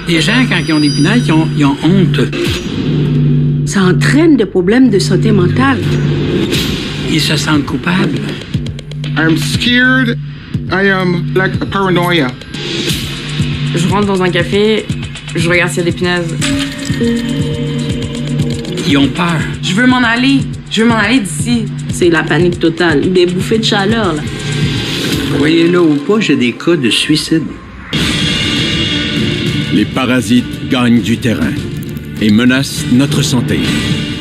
Les gens, quand ils ont des punaises, ils ont honte. Ça entraîne des problèmes de santé mentale. Ils se sentent coupables. I'm scared. I am like a paranoia. Je rentre dans un café, je regarde s'il y a des punaises. Ils ont peur. Je veux m'en aller. Je veux m'en aller d'ici. C'est la panique totale, des bouffées de chaleur, là. Voyez-le ou pas, j'ai des cas de suicide. Les parasites gagnent du terrain et menacent notre santé.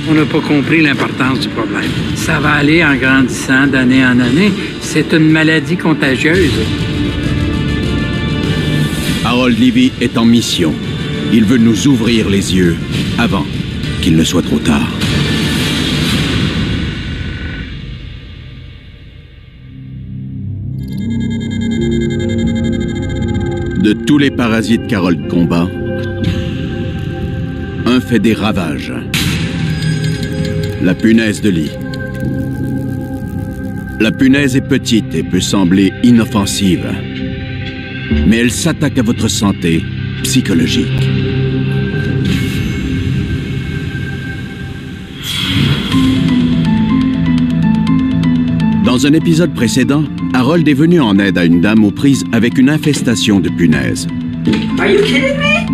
On n'a pas compris l'importance du problème. Ça va aller en grandissant d'année en année. C'est une maladie contagieuse. Harold Levy est en mission. Il veut nous ouvrir les yeux avant qu'il ne soit trop tard. De tous les parasites qu'Harold combat, un fait des ravages. La punaise de lit. La punaise est petite et peut sembler inoffensive, mais elle s'attaque à votre santé psychologique. Dans un épisode précédent, Harold est venu en aide à une dame aux prises avec une infestation de punaises. Are you kidding me?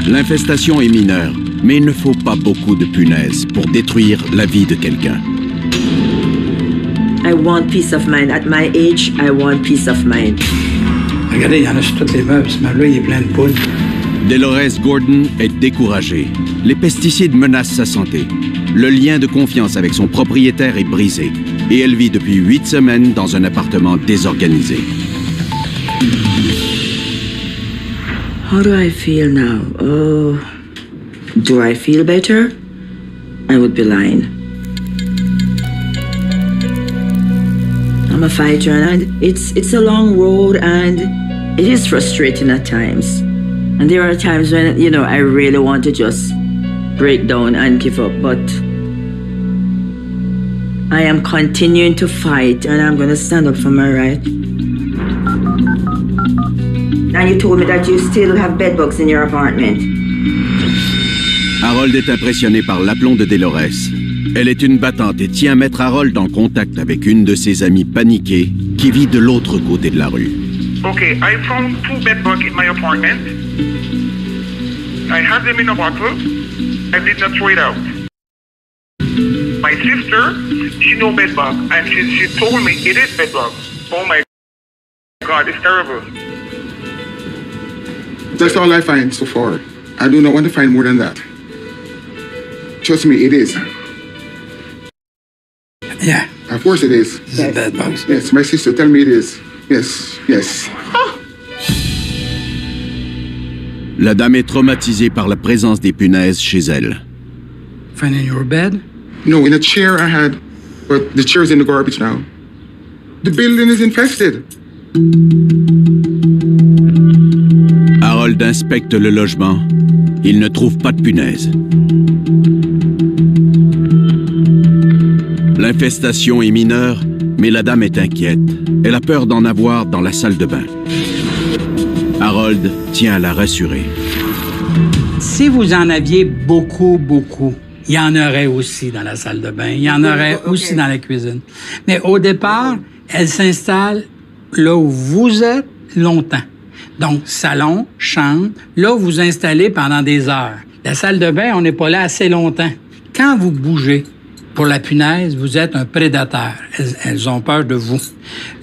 L'infestation est mineure, mais il ne faut pas beaucoup de punaises pour détruire la vie de quelqu'un. I want peace of mind. At my age, I want peace of mind. Regardez, il y en a sur toutes les meubles. Ce meuble-là, il est plein de poules. Dolores Gordon est découragée. Les pesticides menacent sa santé. Le lien de confiance avec son propriétaire est brisé. Et elle vit depuis 8 semaines dans un appartement désorganisé. How do I feel now? Oh, do I feel better? I would be lying. I'm a fighter, and it's a long road, and it is frustrating at times. And there are times when, you know, I really want to just break down and give up, but I am continuing to fight, and I'm going to stand up for my right. And you told me that you still have bedbugs in your apartment. Harold est impressionné par l'aplomb de Dolores. Elle est une battante et tient à mettre Harold en contact avec une de ses amies paniquées qui vit de l'autre côté de la rue. Okay, I found 2 bedbugs in my apartment. I had them in a bottle. I did not throw it out. My sister, she know bedbug, and she told me it is bedbug. Oh my God, it's terrible. That's all I find so far. I do not want to find more than that. Trust me, it is. Yeah. Of course it is. This is bed bugs. Yes, my sister tell me it is. Yes, yes. La dame est traumatisée par la présence des punaises chez elle. Find in your bed? No, in a chair I had, but the chair's in the garbage now. The building is infested. Harold inspecte le logement. Il ne trouve pas de punaises. L'infestation est mineure, mais la dame est inquiète. Elle a peur d'en avoir dans la salle de bain. Harold tient à la rassurer. Si vous en aviez beaucoup, il y en aurait aussi dans la salle de bain. Il y en aurait aussi dans la cuisine. Mais au départ, elle s'installe là où vous êtes longtemps. Donc, salon, chambre, là où vous installez pendant des heures. La salle de bain, on n'est pas là assez longtemps. Quand vous bougez, pour la punaise, vous êtes un prédateur. Elles ont peur de vous.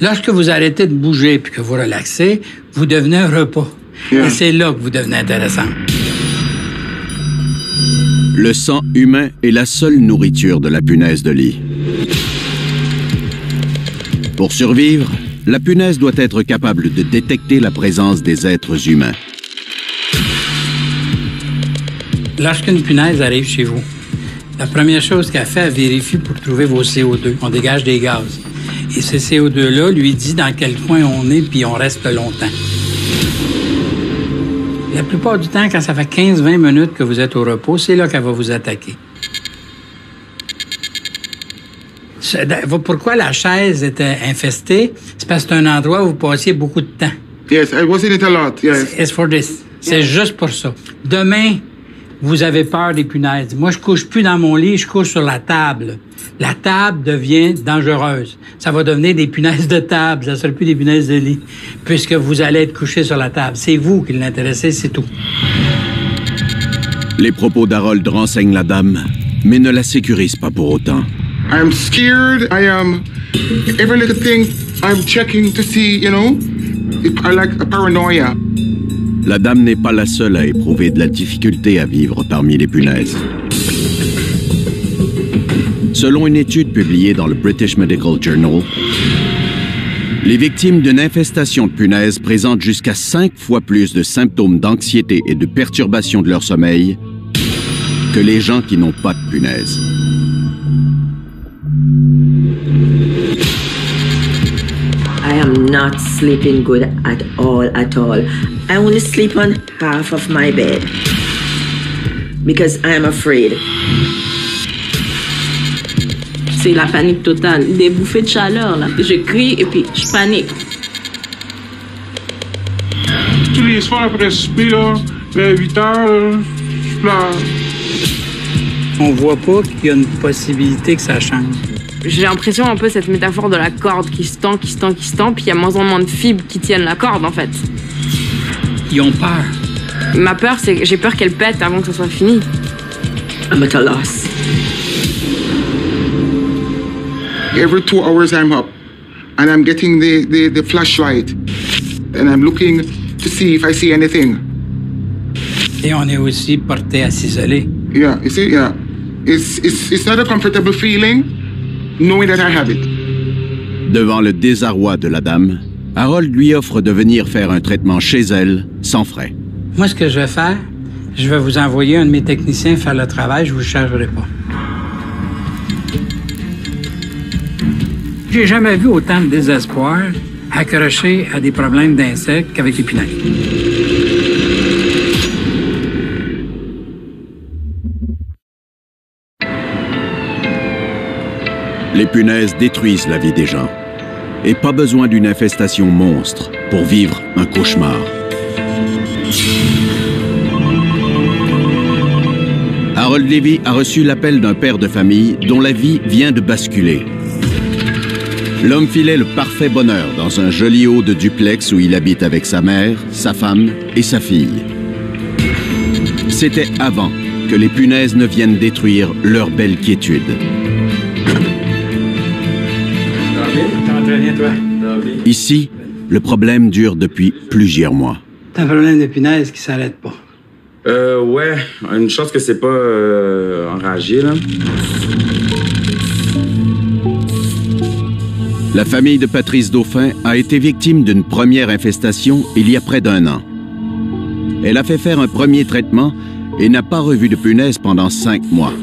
Lorsque vous arrêtez de bouger puis que vous relaxez, vous devenez un repas. Yeah. Et c'est là que vous devenez intéressant. Le sang humain est la seule nourriture de la punaise de lit. Pour survivre, la punaise doit être capable de détecter la présence des êtres humains. Lorsqu'une punaise arrive chez vous, la première chose qu'elle fait, elle vérifie pour trouver vos CO2. On dégage des gaz. Et ce CO2-là lui dit dans quel coin on est, puis on reste longtemps. La plupart du temps, quand ça fait 15-20 minutes que vous êtes au repos, c'est là qu'elle va vous attaquer. Pourquoi la chaise était infestée? C'est parce que c'est un endroit où vous passiez beaucoup de temps. Yes, I was in it a lot, yes. It's for this. C'est juste pour ça. Demain, vous avez peur des punaises. Moi, je couche plus dans mon lit, je couche sur la table. La table devient dangereuse. Ça va devenir des punaises de table, ça ne sera plus des punaises de lit, puisque vous allez être couché sur la table. C'est vous qui l'intéressez, c'est tout. Les propos d'Harold renseignent la dame, mais ne la sécurisent pas pour autant. I'm scared. I am... Every little thing, I'm checking to see, you know? I like a paranoia. La dame n'est pas la seule à éprouver de la difficulté à vivre parmi les punaises. Selon une étude publiée dans le British Medical Journal, les victimes d'une infestation de punaises présentent jusqu'à 5 fois plus de symptômes d'anxiété et de perturbation de leur sommeil que les gens qui n'ont pas de punaises. I am not sleeping good at all, at all. I only sleep on half of my bed because I am afraid. C'est la panique totale. Des bouffées de chaleur, là. Je crie et puis je panique. Tous les soirs après le souper, là, vers 8 heures, je pleure. On voit pas qu'il y a une possibilité que ça change. J'ai l'impression un peu cette métaphore de la corde qui se tend, puis il y a moins en moins de fibres qui tiennent la corde, en fait. Ils ont peur. Ma peur, c'est que j'ai peur qu'elle pète avant que ce soit fini. I'm at a loss. Every 2 hours I'm up and I'm getting the flashlight and I'm looking to see if I see anything. Et on est aussi porté à s'isoler. Yeah, you see, yeah. It's not a comfortable feeling knowing that I have it. Devant le désarroi de la dame, Harold lui offre de venir faire un traitement chez elle, sans frais. Moi, ce que je vais faire, je vais vous envoyer un de mes techniciens faire le travail, je vous chargerai pas. J'ai jamais vu autant de désespoir accroché à des problèmes d'insectes qu'avec les punaises. Les punaises détruisent la vie des gens. Et pas besoin d'une infestation monstre pour vivre un cauchemar. Harold Levy a reçu l'appel d'un père de famille dont la vie vient de basculer. L'homme filait le parfait bonheur dans un joli haut de duplex où il habite avec sa mère, sa femme et sa fille. C'était avant que les punaises ne viennent détruire leur belle quiétude. Ici, le problème dure depuis plusieurs mois. T'as un problème de punaise qui s'arrête pas. Ouais, une chance que c'est pas enragé, là. La famille de Patrice Dauphin a été victime d'une première infestation il y a près d'1 an. Elle a fait faire un premier traitement et n'a pas revu de punaises pendant 5 mois.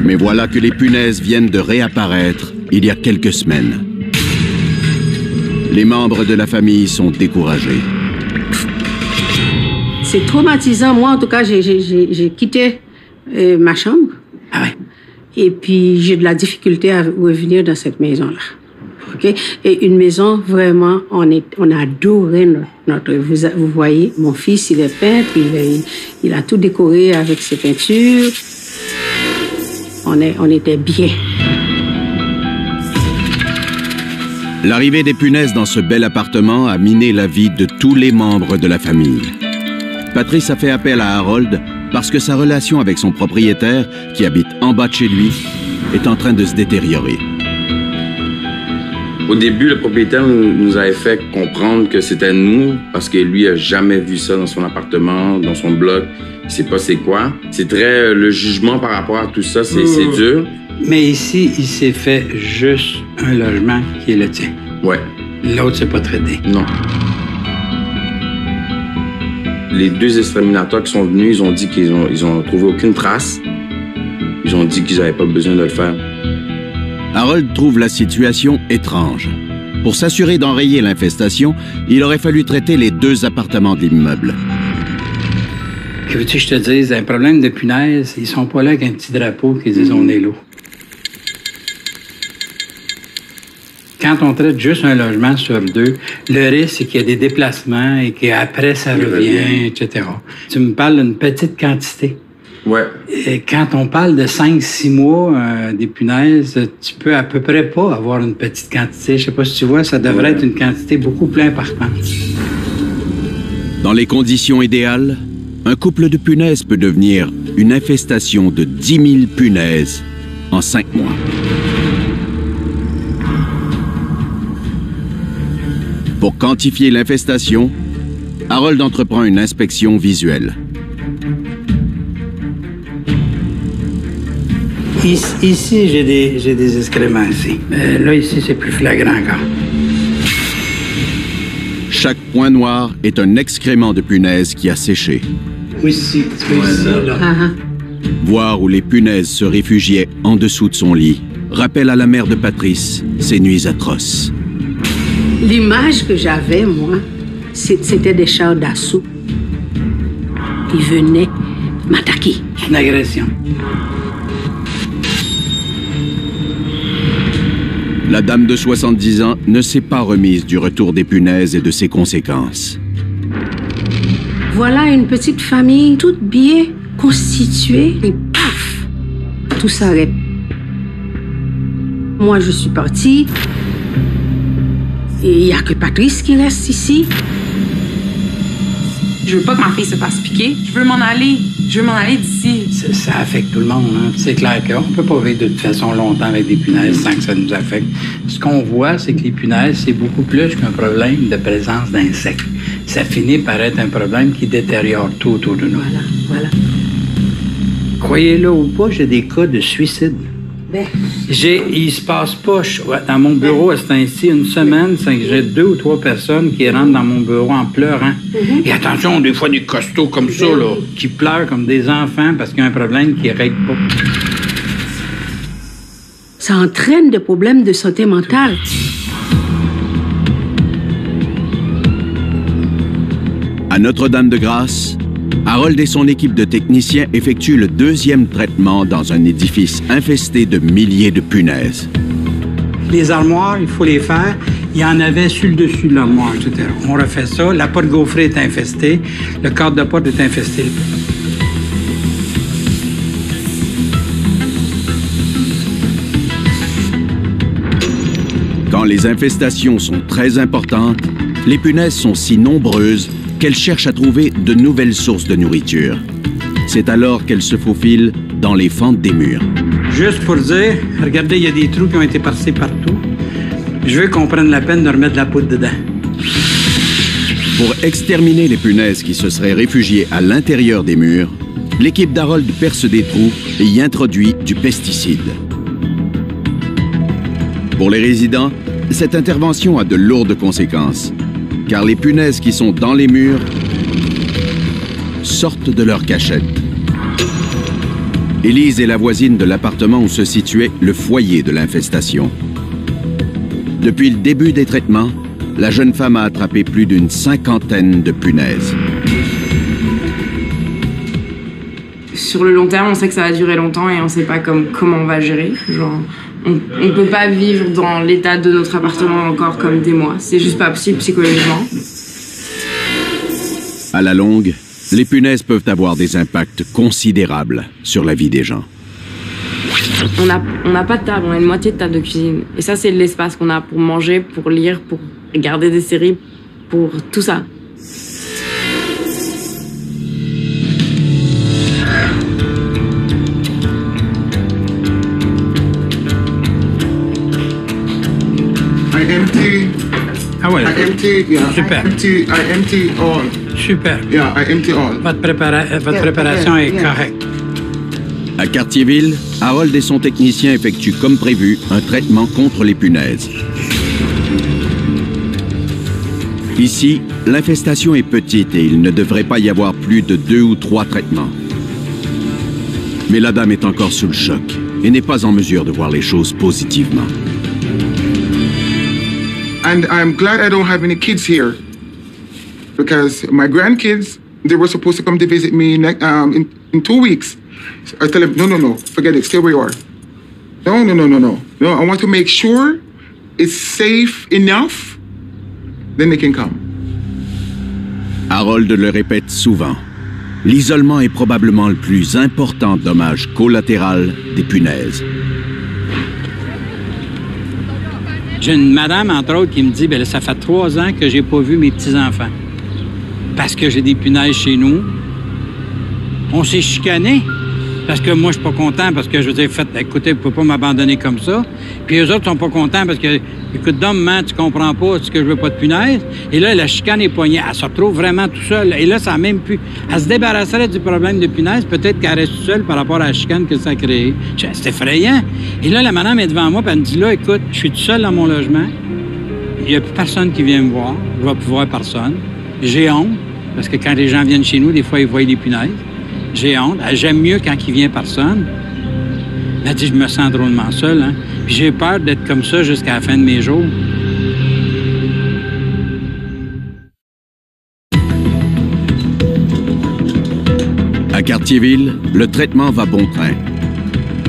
Mais voilà que les punaises viennent de réapparaître il y a quelques semaines. Les membres de la famille sont découragés. C'est traumatisant. Moi, en tout cas, j'ai quitté ma chambre. Ah ouais. Et puis, j'ai de la difficulté à revenir dans cette maison-là. Okay? Et une maison, vraiment, on a adoré notre... Vous voyez, mon fils, il est peintre, il a tout décoré avec ses peintures. On était bien. L'arrivée des punaises dans ce bel appartement a miné la vie de tous les membres de la famille. Patrice a fait appel à Harold parce que sa relation avec son propriétaire, qui habite en bas de chez lui, est en train de se détériorer. Au début, le propriétaire nous avait fait comprendre que c'était nous, parce que lui a jamais vu ça dans son appartement, dans son bloc. Il sait pas c'est quoi. C'est très... le jugement par rapport à tout ça, c'est dur. Mais ici, il s'est fait juste un logement qui est le tien. Ouais. L'autre, c'est pas traité. Non. Les 2 exterminateurs qui sont venus, ils ont dit qu'ils ont trouvé aucune trace. Ils ont dit qu'ils n'avaient pas besoin de le faire. Harold trouve la situation étrange. Pour s'assurer d'enrayer l'infestation, il aurait fallu traiter les 2 appartements de l'immeuble. Que veux-tu que je te dise? Un problème de punaises, ils sont pas là avec un petit drapeau qui disent « on est là ». quand on traite juste un logement sur 2, le risque, c'est qu'il y a des déplacements et qu'après, ça revient, etc. Tu me parles d'une petite quantité. Ouais. Et quand on parle de 5-6 mois des punaises, tu peux à peu près pas avoir une petite quantité. Je sais pas si tu vois, ça devrait être une quantité beaucoup plus importante. Dans les conditions idéales, un couple de punaises peut devenir une infestation de 10 000 punaises en 5 mois. Pour quantifier l'infestation, Harold entreprend une inspection visuelle. Ici, j'ai des excréments ici. Là, ici, c'est plus flagrant encore. Chaque point noir est un excrément de punaise qui a séché. Ici, tu vois ici, là. Voir où les punaises se réfugiaient en dessous de son lit rappelle à la mère de Patrice ces nuits atroces. L'image que j'avais, moi, c'était des chars d'assaut qui venaient m'attaquer. Une agression. La dame de 70 ans ne s'est pas remise du retour des punaises et de ses conséquences. Voilà une petite famille toute bien constituée et paf, tout s'arrête. Moi, je suis partie et il n'y a que Patrice qui reste ici. Je veux pas que ma fille se fasse piquer. Je veux m'en aller. Je veux m'en aller d'ici. Ça affecte tout le monde. Hein. C'est clair qu'on ne peut pas vivre de toute façon longtemps avec des punaises sans que ça nous affecte. Ce qu'on voit, c'est que les punaises, c'est beaucoup plus qu'un problème de présence d'insectes. Ça finit par être un problème qui détériore tout autour de nous. Voilà. Croyez-le ou pas, j'ai des cas de suicide. Il se passe pas, dans mon bureau à ce temps-ci, une semaine, j'ai 2 ou 3 personnes qui rentrent dans mon bureau en pleurant. Et attention, des fois des costauds comme ça, là, qui pleurent comme des enfants parce qu'il y a un problème qui ne règle pas. Ça entraîne des problèmes de santé mentale. À Notre-Dame-de-Grâce, Harold et son équipe de techniciens effectuent le 2e traitement dans un édifice infesté de milliers de punaises. Les armoires, il faut les faire. Il y en avait sur le dessus de l'armoire, etc. On refait ça. La porte gaufrée est infestée. Le cadre de porte est infesté. Quand les infestations sont très importantes, les punaises sont si nombreuses qu'elles cherchent à trouver de nouvelles sources de nourriture. C'est alors qu'elles se faufilent dans les fentes des murs. Juste pour dire, regardez, il y a des trous qui ont été percés partout. Je veux qu'on prenne la peine de remettre de la poudre dedans. Pour exterminer les punaises qui se seraient réfugiées à l'intérieur des murs, l'équipe d'Harold perce des trous et y introduit du pesticide. Pour les résidents, cette intervention a de lourdes conséquences, car les punaises qui sont dans les murs sortent de leur cachette. Élise est la voisine de l'appartement où se situait le foyer de l'infestation. Depuis le début des traitements, la jeune femme a attrapé plus d'une 50aine de punaises. Sur le long terme, on sait que ça va durer longtemps et on sait pas comment on va gérer. Genre, on peut pas vivre dans l'état de notre appartement encore comme des mois. C'est juste pas possible psychologiquement. À la longue, les punaises peuvent avoir des impacts considérables sur la vie des gens. On n'a pas de table, on a une moitié de table de cuisine. Et ça, c'est l'espace qu'on a pour manger, pour lire, pour regarder des séries, pour tout ça. I empty. Ah ouais. I empty. Yeah. Super. I empty all. Super. Yeah, I empty all. Votre préparation est correcte. À Cartierville, Harold et son technicien effectuent comme prévu un traitement contre les punaises. Ici, l'infestation est petite et il ne devrait pas y avoir plus de 2 ou 3 traitements. Mais la dame est encore sous le choc et n'est pas en mesure de voir les choses positivement. And I'm glad I don't have any kids here, because my grandkids, they were supposed to come to visit me in 2 weeks. I tell them, no, forget it, stay where you are. No, I want to make sure is safe enough, then they can come. Harold le répète souvent. L'isolement est probablement le plus important dommage collatéral des punaises. J'ai une madame, entre autres, qui me dit, bien, là, ça fait 3 ans que j'ai pas vu mes petits-enfants. Parce que j'ai des punaises chez nous. On s'est chicané. Parce que moi, je suis pas content parce que je vous ai fait, écoutez, vous pouvez pas m'abandonner comme ça. Puis eux autres sont pas contents parce que, écoute, maman, tu comprends pas ce que je veux pas de punaise. Et là, la chicane est poignée. Elle se retrouve vraiment tout seule. Et là, ça a même plus. Elle se débarrasserait du problème de punaise. Peut-être qu'elle reste toute seule par rapport à la chicane que ça a créé. C'est effrayant. Et là, la madame est devant moi, puis elle me dit, là, écoute, je suis tout seul dans mon logement. Il y a plus personne qui vient me voir. Je vais plus voir personne. J'ai honte. Parce que quand les gens viennent chez nous, des fois, ils voient les punaises. J'ai honte. J'aime mieux quand il vient personne. Elle dit, je me sens drôlement seul. Hein? Puis j'ai peur d'être comme ça jusqu'à la fin de mes jours. À Cartierville, le traitement va bon train.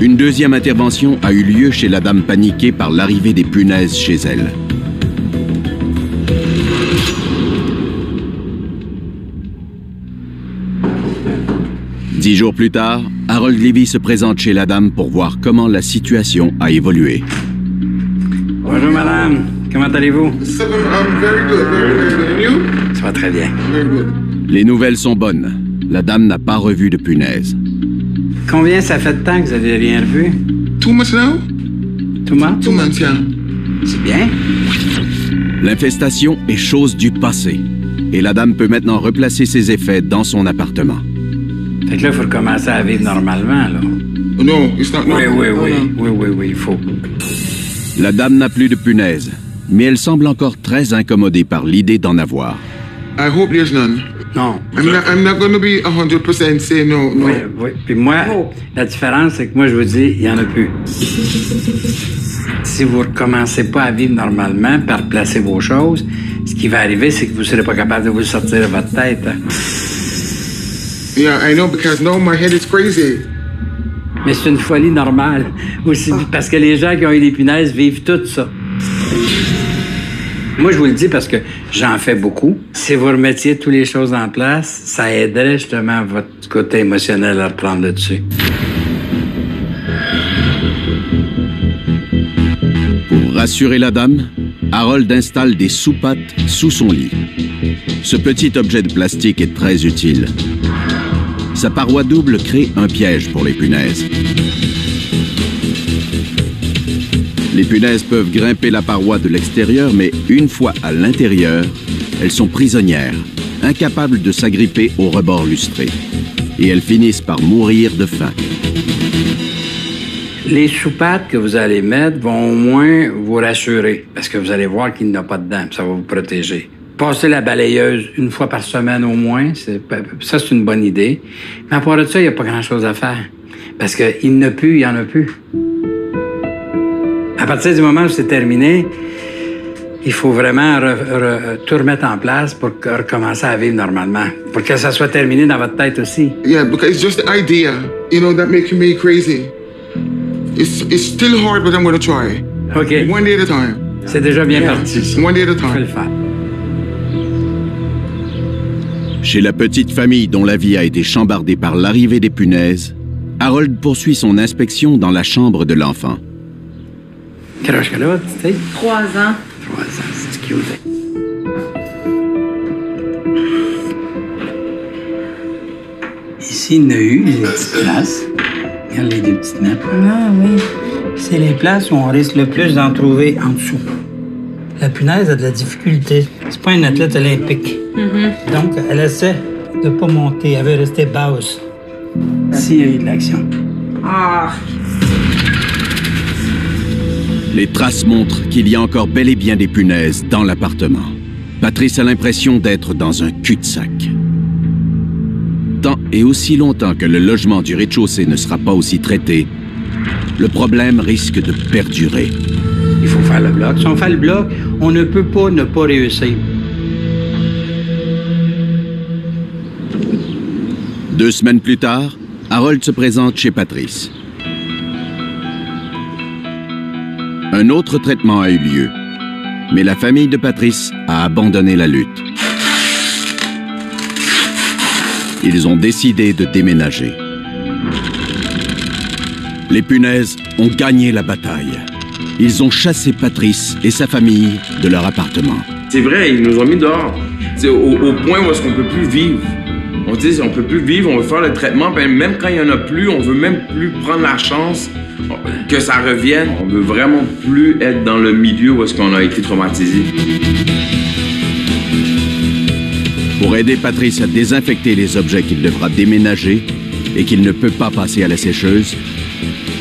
Une deuxième intervention a eu lieu chez la dame paniquée par l'arrivée des punaises chez elle. Dix jours plus tard, Harold Levy se présente chez la dame pour voir comment la situation a évolué. Bonjour, madame. Comment allez-vous? Very good, very good. And you? Ça va très bien. Very good. Les nouvelles sont bonnes. La dame n'a pas revu de punaise. Combien ça fait de temps que vous n'avez rien revu? 2 months now? 2 mois? 2 months, yeah. C'est bien. L'infestation est chose du passé. Et la dame peut maintenant replacer ses effets dans son appartement. Fait que là, il faut recommencer à vivre normalement, là. No, it's not. Oui, il faut. La dame n'a plus de punaise, mais elle semble encore très incommodée par l'idée d'en avoir. I hope there's none. Non. I'm not going to be 100% say no. Oui. Puis moi, la différence, c'est que moi, je vous dis, il n'y en a plus. Si vous ne recommencez pas à vivre normalement, par replacer vos choses, ce qui va arriver, c'est que vous ne serez pas capable de vous sortir de votre tête. Hein. Yeah, I know, because now my head is crazy. Mais c'est une folie normale. Aussi, parce que les gens qui ont eu des punaises vivent tout ça. Moi, je vous le dis parce que j'en fais beaucoup. Si vous remettiez toutes les choses en place, ça aiderait justement votre côté émotionnel à reprendre le dessus. Pour rassurer la dame, Harold installe des soupapes sous son lit. Ce petit objet de plastique est très utile. Sa paroi double crée un piège pour les punaises. Les punaises peuvent grimper la paroi de l'extérieur, mais une fois à l'intérieur, elles sont prisonnières, incapables de s'agripper au rebord lustré. Et elles finissent par mourir de faim. Les soupapes que vous allez mettre vont au moins vous rassurer, parce que vous allez voir qu'il n'y en a pas dedans, ça va vous protéger. Passer la balayeuse 1 fois par semaine au moins, ça c'est une bonne idée. Mais à part de ça, il n'y a pas grand-chose à faire. Parce qu'il n'y en a plus, il n'y en a plus. À partir du moment où c'est terminé, il faut vraiment tout remettre en place pour recommencer à vivre normalement. Pour que ça soit terminé dans votre tête aussi. Yeah, because it's just the idea, that makes me crazy. It's still hard, but I'm going to try. OK. One day at a time. C'est déjà bien parti. One day at a Je vais le time. faire. Chez la petite famille dont la vie a été chambardée par l'arrivée des punaises, Harold poursuit son inspection dans la chambre de l'enfant. Quel âge qu'elle a, tu sais? 3 ans. 3 ans, c'est cute. Ici, il y en a eu des petites places. Regarde les 2 petites nappes. Ah oui. C'est les places où on risque le plus d'en trouver en dessous. La punaise a de la difficulté. C'est pas une athlète olympique. Donc, elle essaie de pas monter. Elle veut rester basse. S'il y a eu de l'action. Ah. Les traces montrent qu'il y a encore bel et bien des punaises dans l'appartement. Patrice a l'impression d'être dans un cul-de-sac. Tant et aussi longtemps que le logement du rez-de-chaussée ne sera pas aussi traité, le problème risque de perdurer. Il faut faire le bloc. Si on fait le bloc, on ne peut pas ne pas réussir. 2 semaines plus tard, Harold se présente chez Patrice. Un autre traitement a eu lieu. Mais la famille de Patrice a abandonné la lutte. Ils ont décidé de déménager. Les punaises ont gagné la bataille. Ils ont chassé Patrice et sa famille de leur appartement. C'est vrai, ils nous ont mis dehors. Au point où est-ce qu'on peut plus vivre. On dit, on peut plus vivre, on veut faire le traitement, même quand il y en a plus, on veut même plus prendre la chance que ça revienne. On veut vraiment plus être dans le milieu où est-ce qu'on a été traumatisé. Pour aider Patrice à désinfecter les objets qu'il devra déménager et qu'il ne peut pas passer à la sécheuse,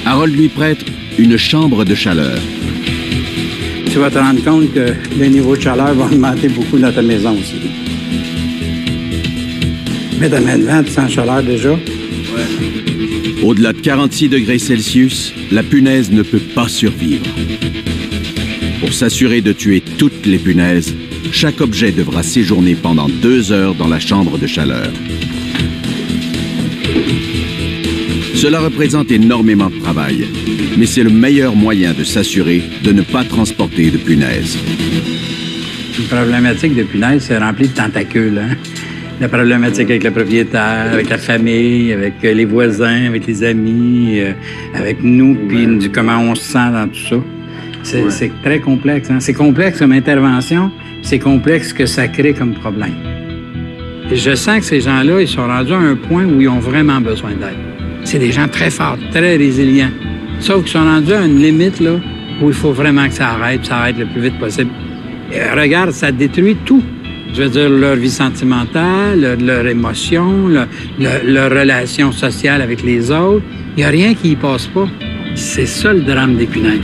Harold lui prête une chambre de chaleur. Tu vas te rendre compte que le niveau de chaleur va augmenter beaucoup dans ta maison aussi. Mais ta main de vent, tu sens chaleur déjà? Ouais. Au-delà de 46 degrés Celsius, la punaise ne peut pas survivre. Pour s'assurer de tuer toutes les punaises, chaque objet devra séjourner pendant 2 heures dans la chambre de chaleur. Cela représente énormément de travail, mais c'est le meilleur moyen de s'assurer de ne pas transporter de punaises. Une problématique de punaise, c'est rempli de tentacules. Hein? La problématique avec le propriétaire, avec la famille, avec les voisins, avec les amis, avec nous, puis comment on se sent dans tout ça. C'est très complexe. Hein? C'est complexe comme intervention, c'est complexe que ça crée comme problème. Et je sens que ces gens-là, ils sont rendus à un point où ils ont vraiment besoin d'aide. C'est des gens très forts, très résilients. Sauf qu'ils sont rendus à une limite là, où il faut vraiment que ça arrête le plus vite possible. Et regarde, ça détruit tout. Je veux dire, leur vie sentimentale, leur émotion, leur relation sociale avec les autres. Il n'y a rien qui y passe pas. C'est ça le drame des punaises.